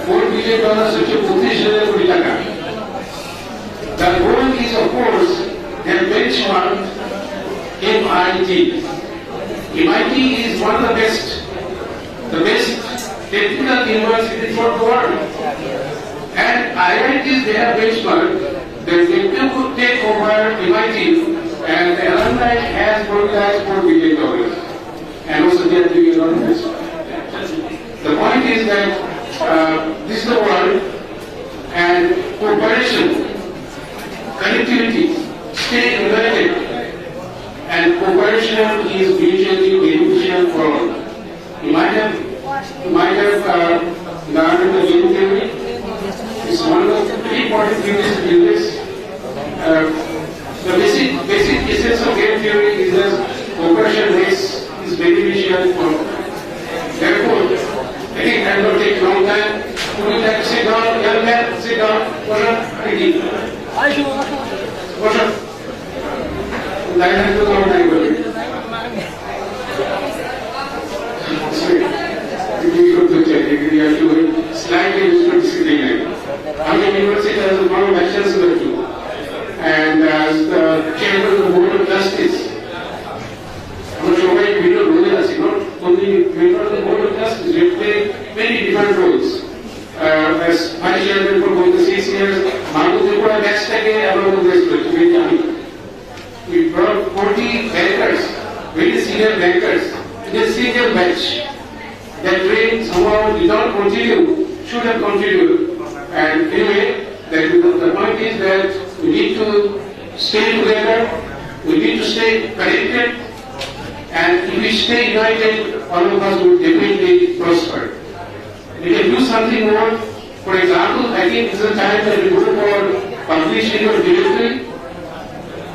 $4 billion হচ্ছে 25,000 কোটি টাকা। The goal is of course their benchmark MIT. MIT is one of the best technical universities for the world. And IITs, they have benchmark that they could take over MIT, and the alumni has mobilized $4 billion. And also they are doing a lot of this. The point is that this is the world, and cooperation, connectivity, stay united, and cooperation is usually beneficial for all. You might have learned the game theory. It's one of the very important theories in this. The basic essence of game theory is that cooperation is beneficial for all. Therefore, I think I will take long time. Would you like to sit down? Young man, sit down. Ready? What's up? Line has to go on. Slightly discipline. I'm in university as a former vice chancellor too, and as the chairman of the board of trustees. I'm sure we don't know that, not only member of the board of trustees, we play many different roles. As vice chairman for both the 6 years, Margotipura next again, we brought 40 bankers, very senior bankers, in a senior batch. That train somehow did not continue, should have continued. And anyway, the point is that we need to stay together, we need to stay connected, and if we stay united, all of us will definitely prosper. We can do something more. For example, I think this is a time that we go for publishing or directory.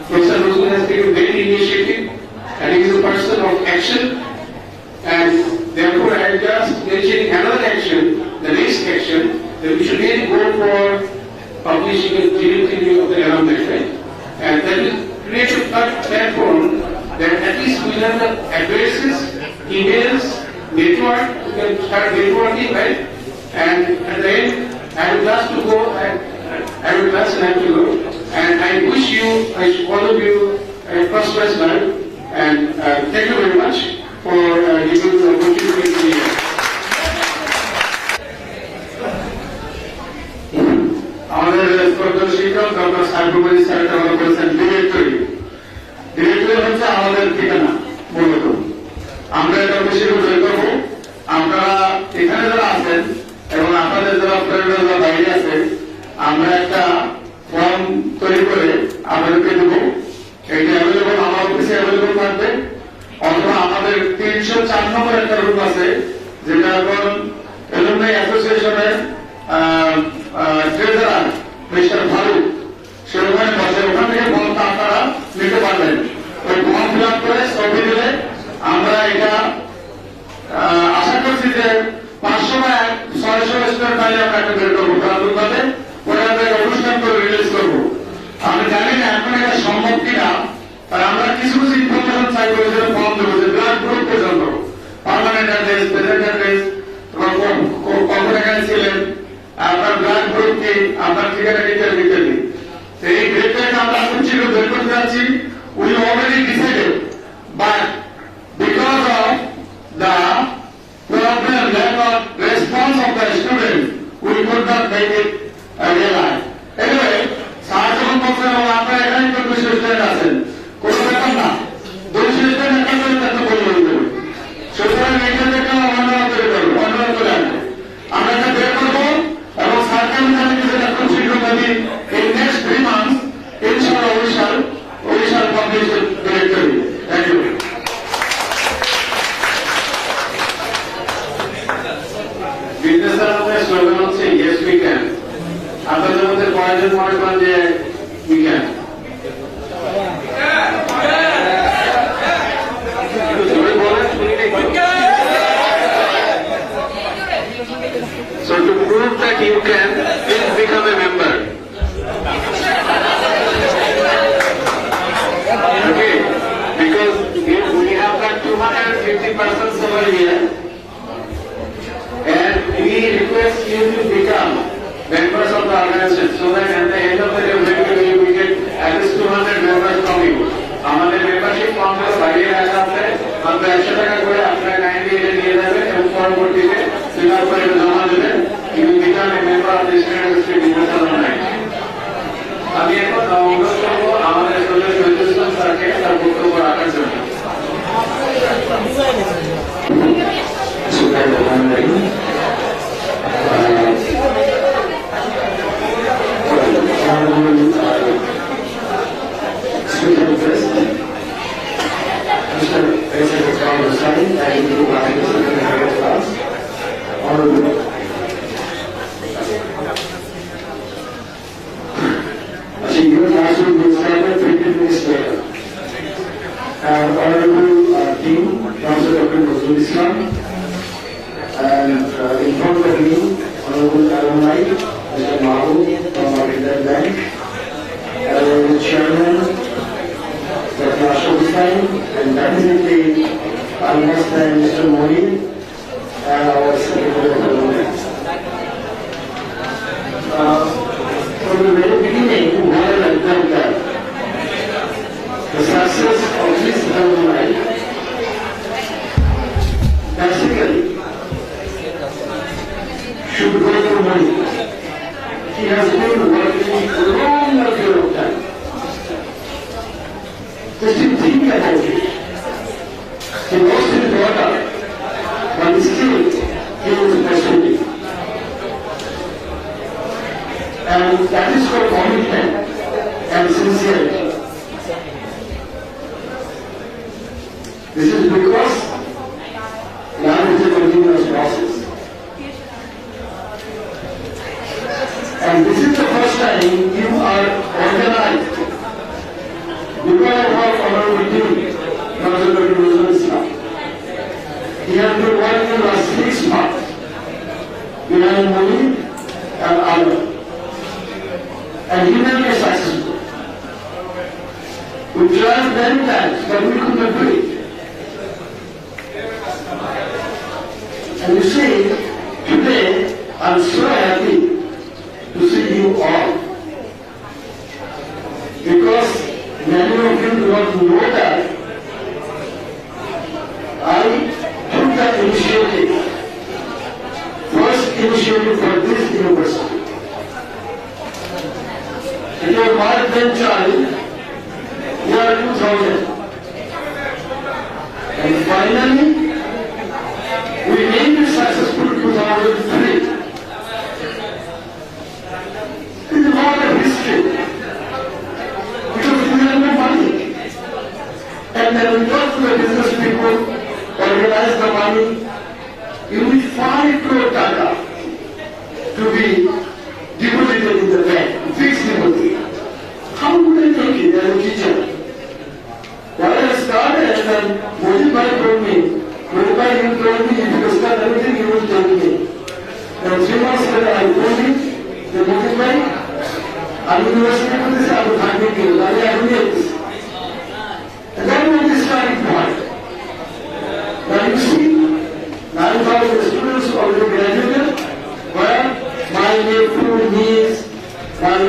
Professor Rosman has taken very initiative, and he is a person of action. And therefore, I am just mentioning another action, the next action, that we should really go for publishing a directory of the alumni, right? And that will create a platform that at least we have the addresses, emails, network, we can start networking, right? And at the end, I would love to go, I would love to go. And I wish you, all of you, a prosperous life. And thank you very much for giving the opportunity to be here. আমাদের শ্রদ্ধেয় শিক্ষক doctor Saiful sir আমরা বলেছেন directory হচ্ছে আমাদের ঠিকানা মূলত। আমরা এটা বেশি করে করবো। আপনারা এখানে যারা আছেন এবং আপনাদের যারা ফ্রেন্ডরা যারা বাইরে আছে, আমরা একটা ফর্ম তৈরি করে আপনাদেরকে দেবো। এটা অ্যাভেলেবল আমার অফিসে অ্যাভেলেবল থাকবে, অথবা আমাদের 304 নম্বর একটা রুম আছে, যেটা এখন এলুমনাই অ্যাসোসিয়েশনের ট্রেজারার মিস্টার ফারুক সে ওখানে বসে, ওখান থেকে ফর্মটা আপনারা নিতে পারবেন। ওই ফর্ম ফিল আপ করে ছবি দিলে আমরা এটা আশা করছি যে 500 বা 600 স্টুডেন্ট পাইলে আমরা একটা বের করবো প্রাথমিকভাবে, পরে আমরা অনুষ্ঠান করে রিলিজ করবো। আমি জানি না এখন এটা সম্ভব কিনা, আর আমরা কিছু ইনফরমেশন চাই করে যেন ফর্ম দেবো, যে ব্লাড গ্রুপ পর্যন্ত, পার্মানেন্ট অ্যাড্রেস, প্রেজেন্ট অ্যাড্রেস, কখন এখানে ছিলেন, আপনার ব্লাড গ্রুপ কি, আপনার ঠিকানা ইত্যাদি ইত্যাদি। এই গ্রেডটাকে আমরা ছিল বের করতে যাচ্ছি। We already decided, but because of the problem lack of response of the student we could not make it realize. Anyway, sir যখন বলছেন এবং আপনারা এখানে তো 200 স্টুডেন্ট আছেন, কোনো ব্যাপার না, 200 স্টুডেন্ট একটা করে একটা বই হয়ে যাবে। সুতরাং এটা থেকে অনুরোধ করে করবো, অনুরোধ করে আসবে। আমরা এটা বের করবো এবং স্যারকে আমি জানি যে এটা খুব শীঘ্র পাবি। In next 3 months, inshallah we shall publish the directory. Thank you. বিদ্যাসার আমাদের স্লোগান হচ্ছে yes we can. আপনাদের মধ্যে কয়েকজন মনে করেন যে we can? So to prove that you can, please become a member. Okay, because we have got 250 persons over here, and we request years you will become members of the organization, so that at the end of the day maybe we get at least 200 members from you. আমাদের membership ফর্মগুলো বাইরে রাখা আছে, মাত্র 100 টাকা করে আপনারা kindly এটা নিয়ে যাবেন এবং পরবর্তীতে ফিল আপ করে জমা দেবেন। You will become a member of the Student Industry Business Organization. আমি এখন অনুরোধ করবো আমাদের সোশ্যাল শহীদুল ইসলাম স্যারকে তার বক্তব্য রাখার জন্য। Honorable Dean, Professor Dr. Nazrul Islam, and in front of me, Honorable Alumni, Mr. Mahbub from Marketer Bank, Honorable Chairman, Dr. Ashok Hussain, and definitely almost Mr. Modi, and our Secretary of Government. From the very beginning, what I like that the success of this alumni basically should go to money. He has been working for a long period of time. Just to think about it. He lost his daughter, but still he was pursuing. And that is for commitment and sincerity. This is because now is a continuous process. And this is the first time you are organized. Because of our Honorable Dean, Professor Dr. Nazrul Islam. He has been working last 6 months behind money and honor. And he will be successful. We tried many times, but we could not do it. And you see, today, I'm so happy to see you all. Because many of you do not know that I took that initiative, first initiative for this university. It was my brainchild, year 2000. And finally, we made it successful 2003. It is a lot of history. Because we had no money. And then we talked to the business people, organized the money. You need 5 crore taka to be deposited in the bank, fixed deposit. How would I take it as a teacher? When I started, and then Modi Bhai told me, Modi you told me if you start everything, you will tell me. Now 3 months later, I told him, the Modi Bhai, I'm university for this, I will find it, I will do this. And that was the starting point. Now you see, 9,000 students already graduated, where my nephew, niece, my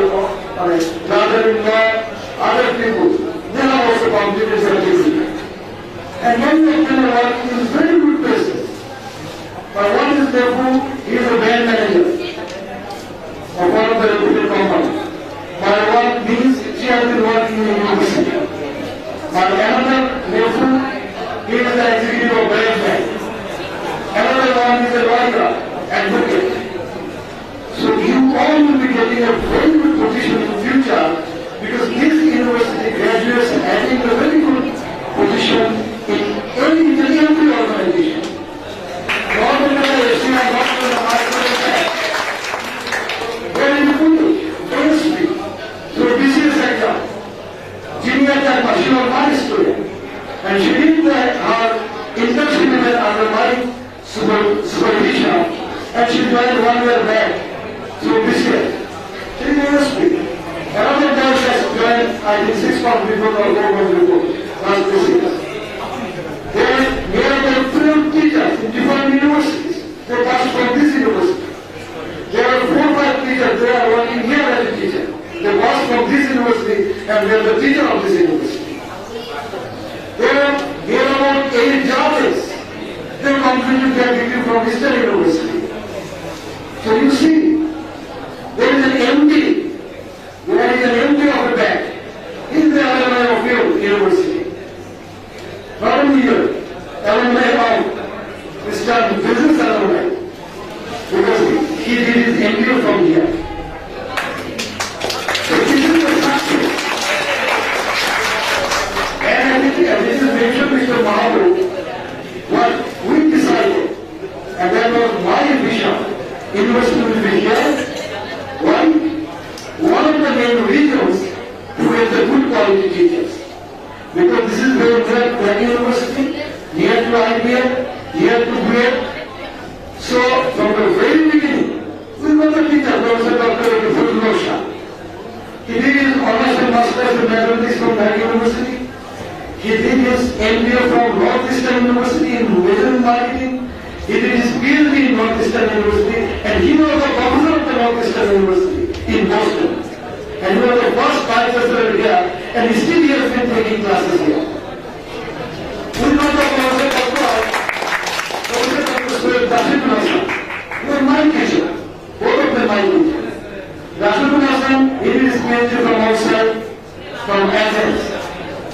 brother-in-law, other people, they have also completed certificate. And many of them are working in very good places. But one is nephew, he is a brand manager of one of the reputed companies. My one means she has been working in university. My another nephew, he is the executive of Brand Bank. Another one is a lawyer, advocate. So you all will be getting a very good position in the future because this university graduates having a very good position in every organization. Not only the SCI, not only the market, very good, very sweet. So BCS sector, junior time, she was my student. And she did her internship under my supervision. And she joined 1 year back. So BCS. She never speak. Another guy has joined, I think 6 months before the government report. Last BCS. They are the 12 teachers in different universities. They passed from this university. from this university and they are the teacher of this university. There are about 8 judges. They completed their degree from Eastern University. So you see, there is an MD. There is an MD of a bank. He is the alumni of your university. Not only here, alumni of Mr. Business alumni. Because he did his MBA from here. So this is the success. And I think this is mentioned Mr. Mahabu. What we decided, and that was my vision. University will be here. Why? One of the main reasons to get the good quality teachers. Because this is very near to university, near to IBM, near to GRADE. So from the very beginning, we got the teacher, Professor Dr. Fazlur Shah. He did his honors and masters in mathematics from that university. He did his MBA from Northeastern University in Business Marketing. He did his PhD in Northeastern University, and he was the professor of the Northeastern University in Boston. And he was the first vice chancellor here, and he still has been taking classes here. We got the Professor Dr. Suhail Rashidul Hasan. He was my teacher. Both of them my teacher. Rashidul Hasan, he did his PhD from outside, from Athens.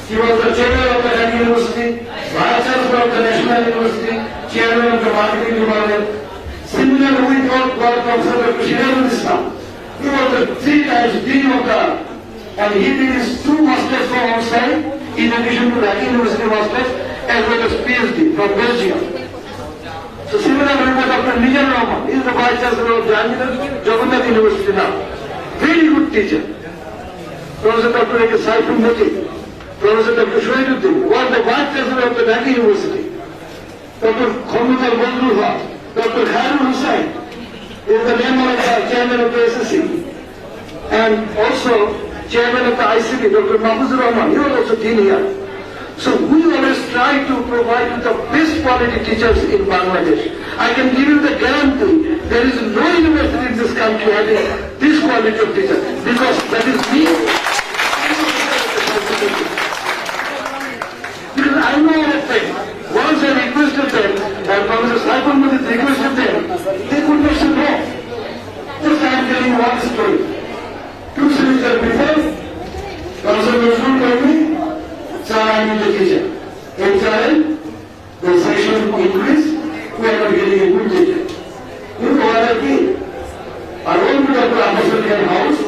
He was the chairman of the Delhi University, vice chancellor of the National University, chairman of the marketing department. Similarly, we got Professor Dr. Shirajul Islam. He was the 3 times dean of the, and he did his 2 masters from outside, in addition to the University masters, as well as PhD from Belgium. So similarly, we got Dr. Nijan Rahman. He is the vice chancellor of Jagannath University now. Very good teacher. Professor Dr. A.K. Saiful Moti. Professor Dr. Shoaibuddin was the vice chancellor of the Dhaka University. Dr. Khamdar Bandulha, Dr. Khairul Hussain is the member of the chairman of the SSC, and also chairman of the ICT, Dr. Mahfuzur Rahman. He was also dean here. So we always try to provide you the best quality teachers in Bangladesh. I can give you the guarantee there is no university in this country having this quality of teachers, because that is me. Because I know all of them. Once I requested them, and Professor Saiful Modi requested them, they could not say no. Just I am telling you one story. 2 semesters before, Professor Nazrul told me, sir, I need a teacher. HRL, the section increased, we are not getting a good teacher. You know what I did? I went to Dr. Ambassador house,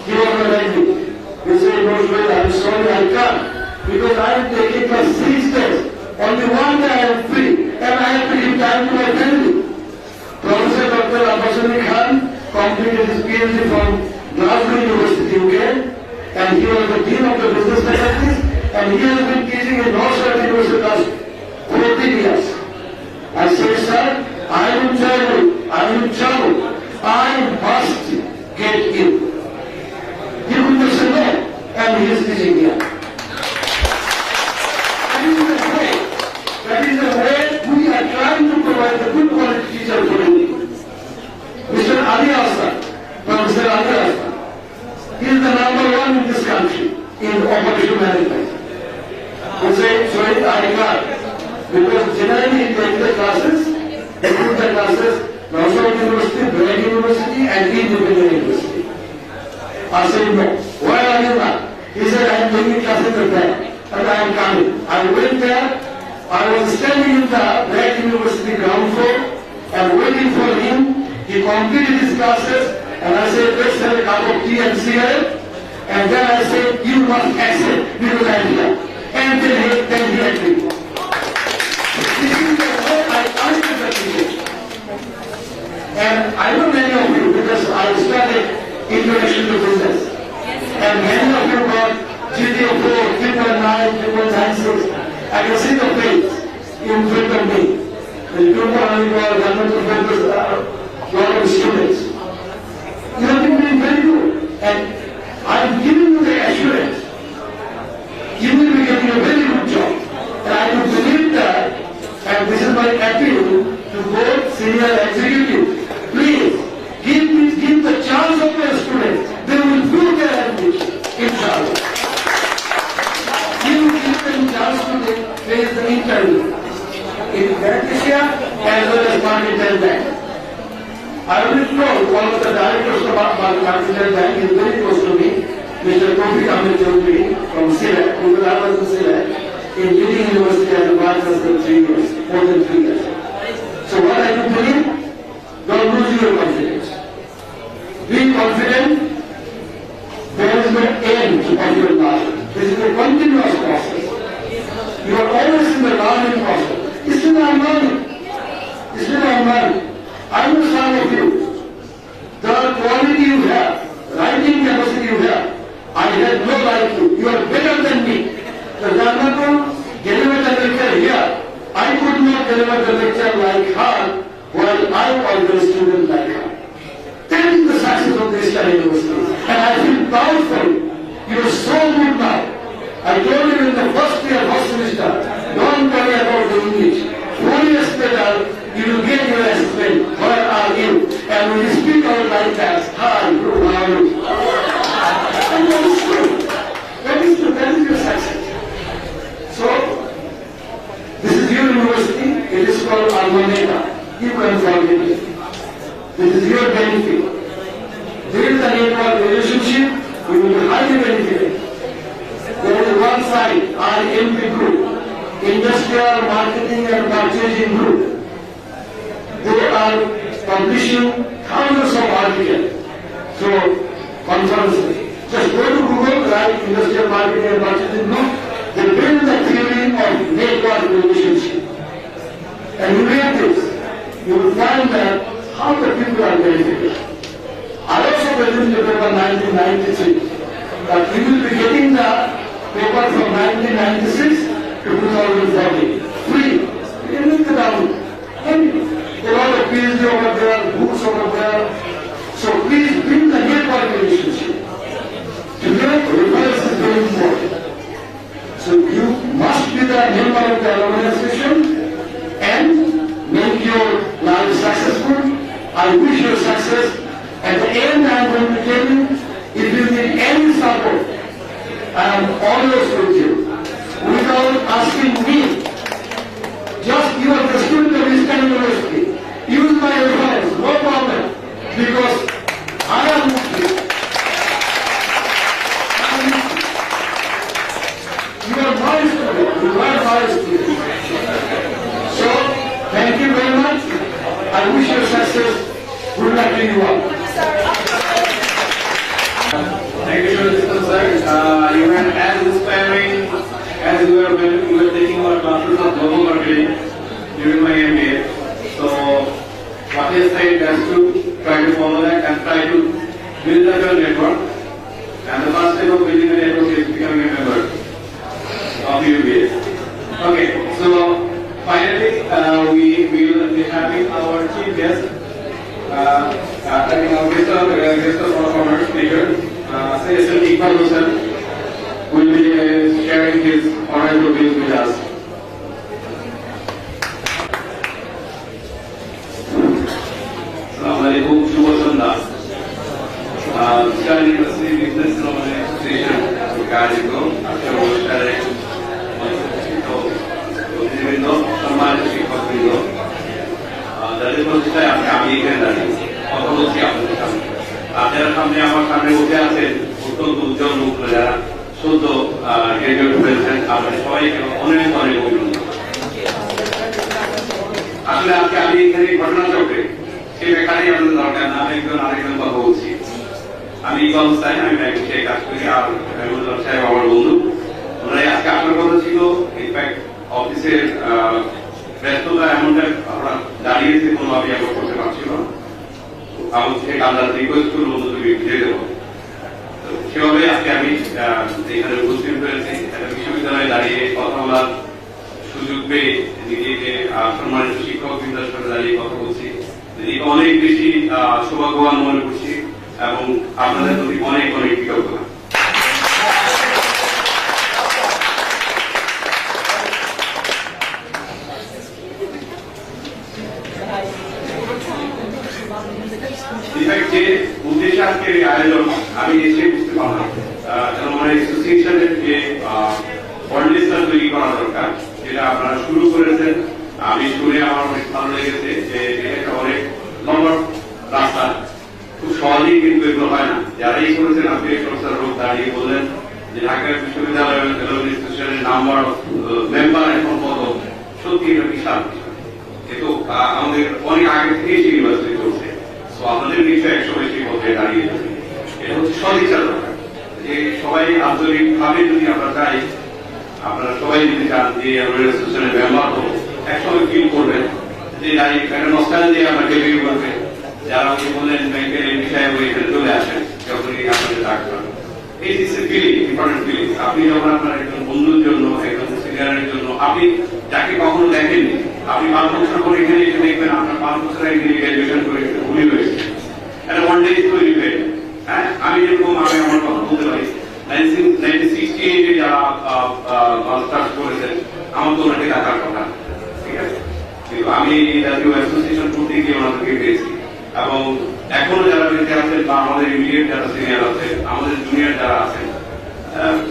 he was not like me. He said, no, I am sorry, I can't. Because I am taking for 6 days. Only one day I am free, and I have to give time to my family. Professor Dr. Abbas Khan completed his PhD from Glasgow University, UK, and he was the dean of the business faculties, and he has been teaching in Northside University last 14 years. I said, sir, I am in trouble. I must get in. He would not say no, and he is teaching here. That is the way we are trying to provide a good quality teacher for you. Mr. Ali Aslan, Professor Ali Aslan, he is the #1 in this country in operational management. He said, sorry, I can't. Because generally he takes the classes, Northside University, Brunei University, and Independent University. I said, no. Why are you not? He said, I am taking classes at that, and I am coming. I went there. I was standing in the Black University ground floor and waiting for him. He completed his classes, and I said, let's have a cup of tea and cigarette. And then I said, you must accept because I am here. And then he agreed. This is the way I answered the teaching. And I know many of you because I studied Introduction to Business. And many of you got GPA 4, 3.9, 3.96. I can see the face in front of me. The group of a lot of students. You have been doing very good. And I'm giving you the assurance. You will be getting a very good job. And I do believe that, and this is my appeal to both senior executives. Please, give the chance of your students. They will prove their ambition. I already told one of the directors of Marketing Bank is very close to me, Mr. Tawfiq Ahmed Chowdhury from Sylhet, because I was in Sylhet, in leading university as a vice chancellor 3 years, more than 3 years. So what I do believe, don't lose your confidence. Be confident. There is no end of your life. This is a continuous process. You are always in the learning process. It's still I'm learning. It's still I'm learning. I know some of you, the quality you have, writing capacity you have, I have no like you. You are better than me. The Dharma deliver the lecture here. I could not deliver the lecture like her while I was a student like her. That is the success of this university. And I feel proud for you. You are so good now. I told you in the first year, first semester, don't worry about the English. 4 years later, you will get your assessment. Where are you? And when you speak out like that, how are you? And that is true. That is true. That is your success. So, this is your university. It is called Alma Mater. You can forget it. This is your benefit. There is a network relationship. We will be highly benefited. There is one side, our MP group, Industrial Marketing and Purchasing Group. They are publishing thousands of articles. So, conferences. Just go to Google, write Industrial Marketing and Purchasing Group. They build the theory of network relationship. And you read this, you will find that how the people are benefited. I also produced the paper 1993. But we will be getting the paper from 1996 to 2040. Free. You can look it down. There are a PhD over there, books over there. So please build the network relationship. Today, reference is very important. So you must be the member of the organization and make your life successful. I wish you success. At the end, I am going to tell you, if you need any support, I am always with you. Without asking me, just you are the student of Eastern University. Use my advice, no problem, because I am with you. You are my student, you are my student. So, thank you very much. I wish you success. Good luck to you all. Thank you, sir. You were as inspiring as you were taking our classes of global marketing during my MBA. So, what I said is to try to follow that and try to build up your network. And the first step of building a network is becoming a member of UBA. Okay, so finally, we will be having our chief guest. Having our guest of honor speaker, Sir Iqbal Hussain, will be sharing his honorable views with us. Assalamu alaikum, Shubh Sandha. Sky University Business Association, Chicago, after তাদের প্রতিষ্ঠায় আজকে আমি এখানে দাঁড়িয়ে কথা বলছি আপনাদের সামনে। আপনারা সামনে আমার সামনে বসে আছেন অত্যন্ত উজ্জ্বল মুখ যারা সদ্য গ্রাজুয়েট হয়েছেন। আপনাদের সবাইকে অনেক অনেক অভিনন্দন। আসলে আজকে আমি এখানে ঘটনা চক্রে সে বেকারই আপনাদের দরকার না, একজন আরেকজন কথা বলছি। আমি ইকবাল হোসেন, আমি ব্যাংকে সেই কাজ করি। আর সাহেব আমার বন্ধু, ওনারাই আজকে আসার কথা ছিল। ইনফ্যাক্ট অফিসের ব্যস্ততা এমনটা আমরা দাঁড়িয়েছে কোনোভাবে আমরা করতে পারছিল না। আমার থেকে আমরা রিকোয়েস্ট করবো তুমি বুঝে দেবো। সেভাবে আজকে আমি এখানে উপস্থিত হয়েছি। বিশ্ববিদ্যালয়ে দাঁড়িয়ে কথা বলার সুযোগ পেয়ে নিজেকে সম্মানিত শিক্ষক বৃন্দের সাথে দাঁড়িয়ে কথা বলছি। নিজেকে অনেক বেশি সৌভাগ্যবান মনে করছি এবং আপনাদের প্রতি অনেক অনেক কৃতজ্ঞতা। যে উদ্দেশ্যে আজকের এই আয়োজন আমি এসে বুঝতে পারলাম, আমার অ্যাসোসিয়েশনের যে অর্ডিনেশন তৈরি করা দরকার, যেটা আপনারা শুরু করেছেন। আমি শুনে আমার অনেক ভালো লেগেছে যে এটা একটা অনেক লম্বা রাস্তা ভাবেই কিন্তু এগুলো হয় না। যারাই করেছেন আপনি প্রফেসর রোগ দাঁড়িয়ে বললেন যে ঢাকা বিশ্ববিদ্যালয়ের ইনস্টিটিউশনের নাম্বার মেম্বার এখন কত, সত্যি এটা বিশাল বিষয়। কিন্তু আমাদের অনেক আগে থেকে সেই ইউনিভার্সিটি চলছে, তো আপনাদের নিশ্চয়ই একশো বেশি পথে দাঁড়িয়ে যাবে। এটা হচ্ছে সদিচ্ছা দরকার, যে সবাই আন্তরিক ভাবে যদি আমরা চাই, আপনারা সবাই যদি চান যে ইনস্টিটিউশনের মেম্বার হবো, একসঙ্গে ফিল করবেন যে নাই একটা নস্টালজিয়া আমরা ডেলিভারি করবে। যারা আপনি বললেন ব্যাংকের এমপি সাহেব এখানে চলে আসেন যখনই আপনাদের ডাকবেন, এই যে ফিলিং, ইম্পর্টেন্ট ফিলিং। আপনি যখন আপনার একজন বন্ধুর জন্য, একজন সিনিয়রের জন্য, আপনি যাকে কখনো দেখেননি, আপনি 5 বছর পরে এখানে এসে দেখবেন আপনার 5 বছর আগে গ্রাজুয়েশন করে উনি হয়েছে, একটা ওয়ান ডে তৈরি হয়ে। হ্যাঁ, আমি যেরকম আমি আমার কথা বলতে পারি 1968 যারা মাস্টার্স করেছেন, আমার তো ওনাকে দেখার কথা, ঠিক আছে। কিন্তু আমি জাতীয় অ্যাসোসিয়েশন করতে গিয়ে ওনাদেরকে পেয়েছি, এবং এখনো যারা বেঁচে আছেন বা আমাদের ইমিডিয়েট যারা সিনিয়র আছেন, আমাদের জুনিয়র যারা আছেন,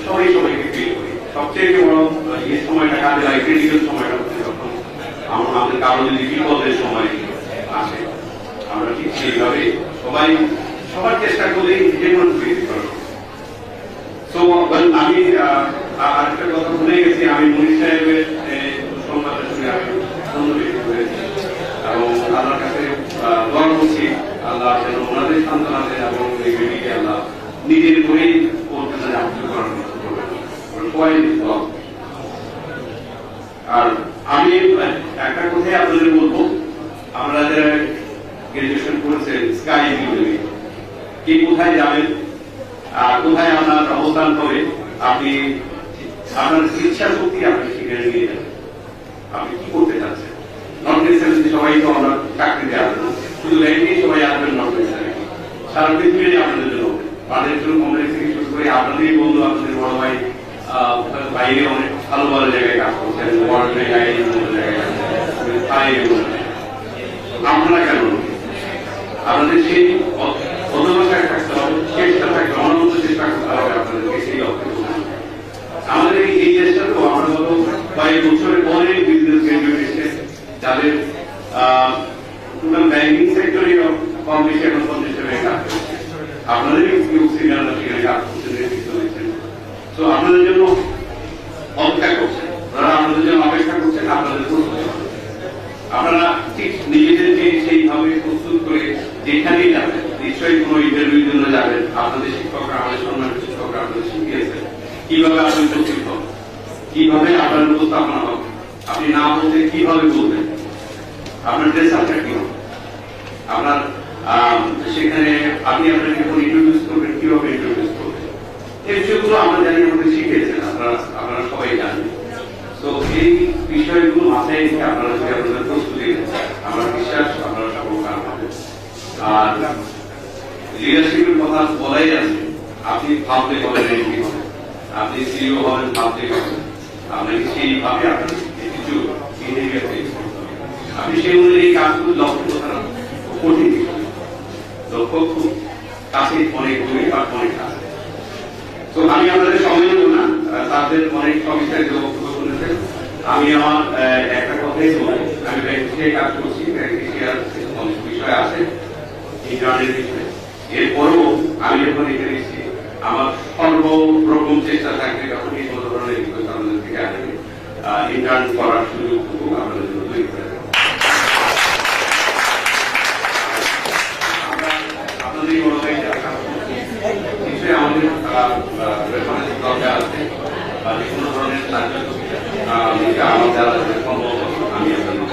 সবাইকে ফিল করি। সবচেয়ে বড় এই সময়টা কাজে লাগে, ক্রিটিক্যাল সময়টা হচ্ছে যখন আমাদের কারো যদি বিপদের সময় আসে, আমরা ঠিক সেইভাবে সবার চেষ্টা করি যে কোনো তৈরি করার। তো আমি আরেকটা কথা ভুলে গেছি, আমি মনির সাহেবের সংবাদটা শুনে আমি সন্তুষ্ট হয়েছি এবং আল্লাহর কাছে দোয়া করছি আল্লাহ যেন ওনাদের সান্ত্বনা দেন এবং এই বেটিকে আল্লাহ নিজের করেই করতে করার সবাই। আর আমি একটা কথাই আপনাদের বলবো, আমরা যারা গ্রাজুয়েশন করেছেন স্কাই ইউনিভার্সিটি, কি কোথায় যাবেন, কোথায় আপনার অবস্থান হবে, আপনি আপনার ইচ্ছা শক্তি আপনি সেখানে নিয়ে যাবেন। আপনি কি করতে চাচ্ছেন, নট নেসেসারি সবাই তো আমরা চাকরিতে আসবেন, শুধু ব্যাংকে সবাই আসবেন নট নেসেসারি, সারা পৃথিবীতে আপনাদের জন্য হবে। তাদের জন্য কংগ্রেস থেকে শুরু করে আপনাদেরই বন্ধু, আপনাদের বড় ভাই বাইরে অনেক ভালো ভালো জায়গায় কাজ করছেন, বড় জায়গায় আপনারা কেন আপনাদের সেই অধ্যবসায় থাকতে হবে, চেষ্টা থাকতে হবে, অনন্ত চেষ্টা করতে হবে আপনাদেরকে সেই লক্ষ্যে। আমাদের এই চেষ্টাতেও আমরা গত কয়েক বছরের পরে বিজনেস গ্রাজুয়েট এসে যাদের টোটাল ব্যাংকিং সেক্টরে কম বেশি এখন 50 টাকা কাজ করছে, আপনাদের সিনিয়ররা সেখানে কাজ করছেন, নেতৃত্ব দিচ্ছেন। তো আপনাদের জন্য অপেক্ষা করছেন, ওনারা আপনাদের জন্য অপেক্ষা করছেন, আপনাদের প্রস্তুত আপনারা ঠিক নিজেদেরকে সেইভাবে প্রস্তুত করে যেখানেই যাবেন, নিশ্চয়ই কোনো ইন্টারভিউর জন্য যাবেন, আপনাদের শিক্ষকরা, আমাদের সম্মানিত শিক্ষকরা আপনাদের শিখিয়েছেন কিভাবে আপনি প্রস্তুত হবেন, কিভাবে আপনার উপস্থাপনা হবে, আপনি না বলতে কিভাবে বলবেন, আপনার ড্রেস আপটা কি হবে, আপনার সেখানে আপনি আপনাকে যখন ইন্ট্রোডিউস করবেন কিভাবে ইন্ট্রোডিউস করবেন, এই বিষয়গুলো আমরা জানি, আমাদের শিখিয়েছেন, আপনারা সবাই জানেন। তো এই বিষয়গুলো মাথায় রেখে আপনারা যদি আপনাদের প্রস্তুতি নেন, আমার বিশ্বাস আপনারা সফল কাম হবে। আর লিডারশিপের কথা বলাই আছে, আপনি ভাবলে হবেন এমপি হবেন, আপনি সিইও হবেন ভাবলে হবেন, আপনাকে সেইভাবে আপনার কিছু বিহেভিয়ার তৈরি করতে হবে। আপনি সেই অনুযায়ী কাজগুলো লক্ষ্য করতে হবে, কঠিন বিষয়, লক্ষ্য খুব কাছে, অনেক দূরে বা অনেক কাছে। তো আমি আপনাদের সময় নেব না, তাদের অনেক সবিস্তারিত বক্তব্য শুনেছেন। আমি আমার একটা কথাই বলবো, আমি ব্যাংকে কাজ করছি, ব্যাংকে শেয়ার অনেক বিষয় আছে ইন্টারনেট বিষয়ে। এরপরেও আমি যখন এখানে এসেছি, আমার সর্বরকম চেষ্টা থাকবে যখন এই কোনো ধরনের রিকোয়েস্ট আমাদের থেকে আসবে, ইন্টার্ন করার সুযোগটুকু আমাদের জন্য তৈরি করে দেবো। আপনাদের বড় ভাই নিশ্চয়ই আমাদের রেফারেন্স দরকার আছে, বা যে কোনো ধরনের সাহায্য আমার দ্বারা সম্ভব আমি আপনাদের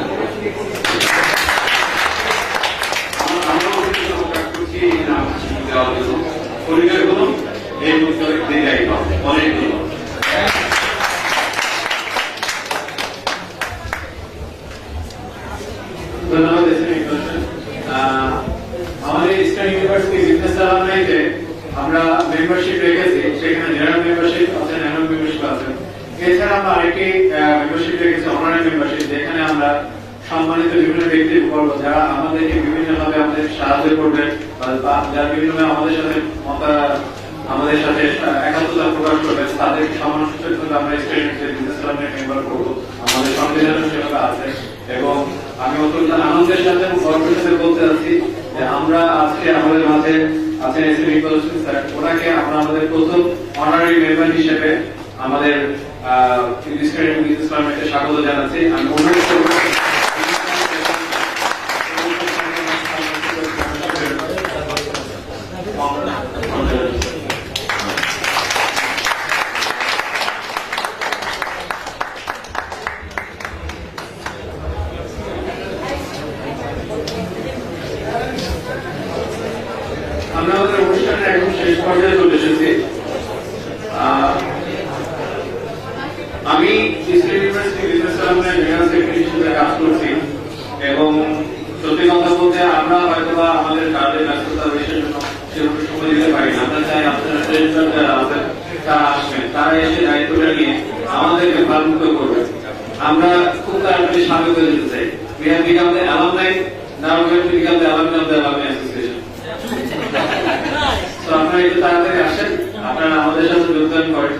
পরিচয় করুন, এই বিষয়ে দেখাই অনেক ধন্যবাদ। আমাদের ইস্টার্ন ইউনিভার্সিটি বিজনেস অ্যালামনাইতে আমরা মেম্বারশিপ রেখেছি, সেখানে জেনারেল মেম্বারশিপ আছে, ন্যানো মেম্বারশিপ আছে। এছাড়া আমরা আরেকটি মেম্বারশিপ রেখেছি, অনারারি মেম্বারশিপ, যেখানে আমরা সম্মানিত বিভিন্ন ব্যক্তির বলবো যারা আমাদেরকে বিভিন্নভাবে আমাদের সাহায্য করবে, বা যারা বিভিন্নভাবে আমাদের সাথে একাত্মতা প্রকাশ করবে, তাদের সম্মান সূচক আমরা স্টুডেন্টদের বিজনেস অ্যালামনাই মেম্বার করবো। আমাদের সংবিধানের সেটা আছে, এবং আমি অত্যন্ত আনন্দের সাথে এবং গর্বের সাথে বলতে চাচ্ছি যে আমরা আজকে আমাদের মাঝে আছেন এসএম ইকবাল হোসেন স্যার, ওনাকে আমরা আমাদের প্রথম অনারারি মেম্বার হিসেবে আমাদের ইন্ডাস্ট্রিয়াল বিজনেস পারমিটে স্বাগত জানাচ্ছি। আমি অনুরোধ করব আমরা আমাদের অনুষ্ঠানের একদম শেষ পর্যায়ে চলে এসেছি। আমি ইসলাম ইউনিভার্সিটি বিজনেস সালামের জেনারেল সেক্রেটারি হিসেবে কাজ করছি এবং সত্যি কথা বলতে আমরা হয়তো বা আমাদের কাজের ব্যস্ততা বিষয়ের জন্য সেরকম সময় দিতে পারি না। আমরা চাই আপনারা ট্রেনার যারা আছেন তারা আসবেন, তারা এসে দায়িত্বটা নিয়ে আমাদেরকে ভারমুক্ত করবেন। আমরা খুব তাড়াতাড়ি স্বাগত দিতে চাই। We have become the alumni, now we have to become the alumni of the alumni association. তো আপনারা একটু তাড়াতাড়ি আসেন, আপনারা আমাদের সাথে যোগদান করেন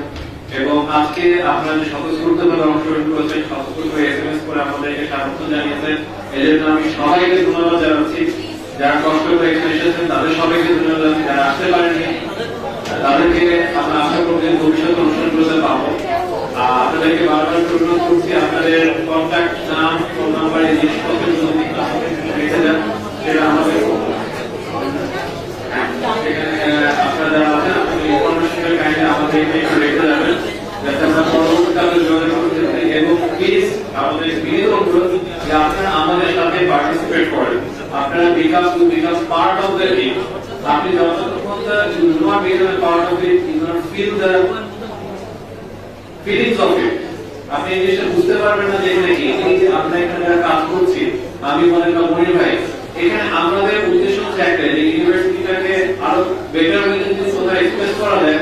এবং আজকে আপনারা যে স্বতঃস্ফূর্তভাবে অংশগ্রহণ করেছেন, স্বতঃস্ফূর্ত এসএমএস করে আমাদেরকে স্বাগত জানিয়েছেন, এর জন্য আমি সবাইকে ধন্যবাদ জানাচ্ছি। যারা কষ্ট করে এখানে এসেছেন তাদের সবাইকে ধন্যবাদ জানাচ্ছি। যারা আসতে পারেননি তাদেরকে আমরা আশা করব যে ভবিষ্যতে অনুষ্ঠানগুলোতে পাবো। আপনাদেরকে বারবার অনুরোধ করছি আপনাদের কন্ট্যাক্ট নাম, ফোন নাম্বার, এই জিনিসপত্র যদি রেখে দেন সেটা আমাদের আপনারা যারা আছেন আপনি ইনফরমেশনের কাইন্ডলি আমাদেরকে একটু রেখে যাবেন যাতে আমরা পরবর্তীকালে যোগাযোগ করতে পারি। এবং প্লিজ আমাদের বিনীত অনুরোধ যে আপনারা আমাদের সাথে পার্টিসিপেট করেন, আপনারা become part of the team. আপনি যতক্ষণ you not be part of it, you not feel the feelings of it, আপনি এই জিনিসটা বুঝতে পারবেন না যে এখানে কি আমরা এখানে যারা কাজ করছি। আমি মনে করি মনির ভাই, এখানে আমাদের উদ্দেশ্য হচ্ছে একটাই যে ইউনিভার্সিটিটাকে আরো বেটার ওয়েতে যদি কোথাও এক্সপ্রেস করা যায়,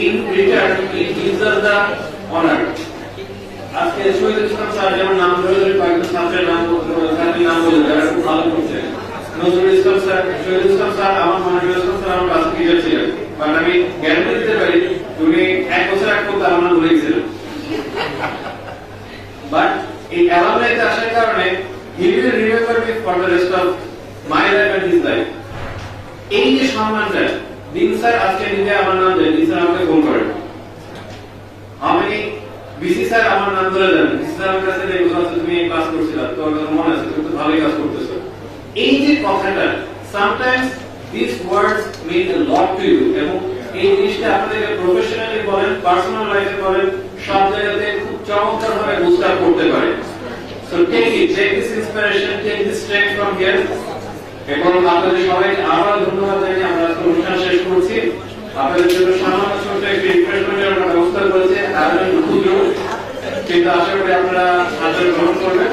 in return it gives us the honour. আজকে শহীদ ইসলাম স্যার যেমন নাম ধরে কয়েকজন ছাত্রের নাম বলে যারা খুব ভালো করছে, নজরুল ইসলাম স্যার, শহীদ ইসলাম স্যার, আমার মনিরুল ইসলাম স্যার আমার ক্লাস টিচার ছিলেন, বাট আমি গ্যারান্টি দিতে পারি উনি 1 বছর আগে করতে আমার নাম ভুলে গেছিলেন। বাট এই অ্যালামনাইতে আসার কারণে he will remember me for the rest of my life and his life. এই যে সম্মানটা দিন স্যার আজকে নিজে আমার নাম দেন, দিন স্যার আমাকে ফোন করেন, আমি বিসি স্যার আমার নাম ধরে দেন, বিসি স্যার আমার কাছে তুমি এই ক্লাস করছিলা, তোর কথা মনে আছে, তুমি তো ভালোই কাজ করতেছো। এই যে কথাটা sometimes these words mean a lot to you এবং এই জিনিসটা আপনাদেরকে প্রফেশনালি বলেন, পার্সোনাল লাইফে বলেন, সব জায়গাতে খুব চমৎকার ভাবে বুস্ট আপ করতে পারে। So take it, take this inspiration, take this strength from here. এবং আপনাদের সবাইকে আবার ধন্যবাদ জানিয়ে আমরা অনুষ্ঠান শেষ করছি। আপনাদের জন্য সামান্য ছোট একটি রিফ্রেশমেন্টের ব্যবস্থা করেছে, আয়োজন ক্ষুদ্র, কিন্তু আশা করি আপনারা সাহায্য গ্রহণ করবেন।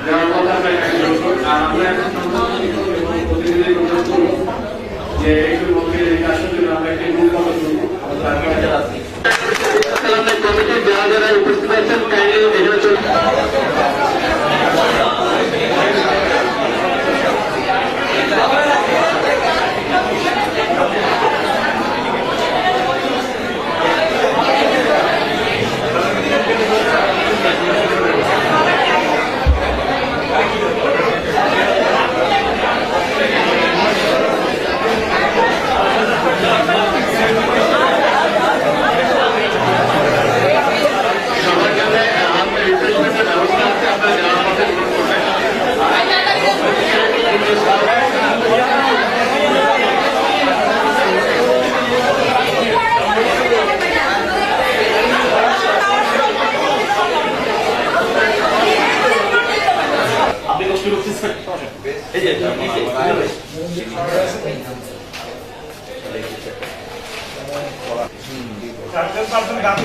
যাওয়ার কথা আপনারা গ্রহণ করবেন। আর আমরা এখন প্রতিনিধি অনুরোধ করব যে একটু মন্দিরের এই কাজের জন্য আমরা একটি গ্রুপ কথা করবো। কমিটির যারা যারা উপস্থিত আছেন কাইন্ডলি এখানে চলে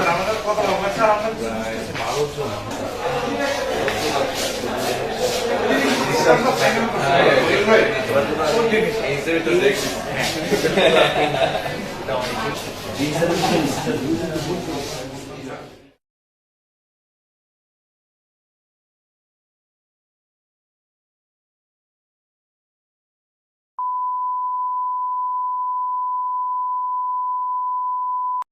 আমাদের কত লোক আছে আপনার 12 জন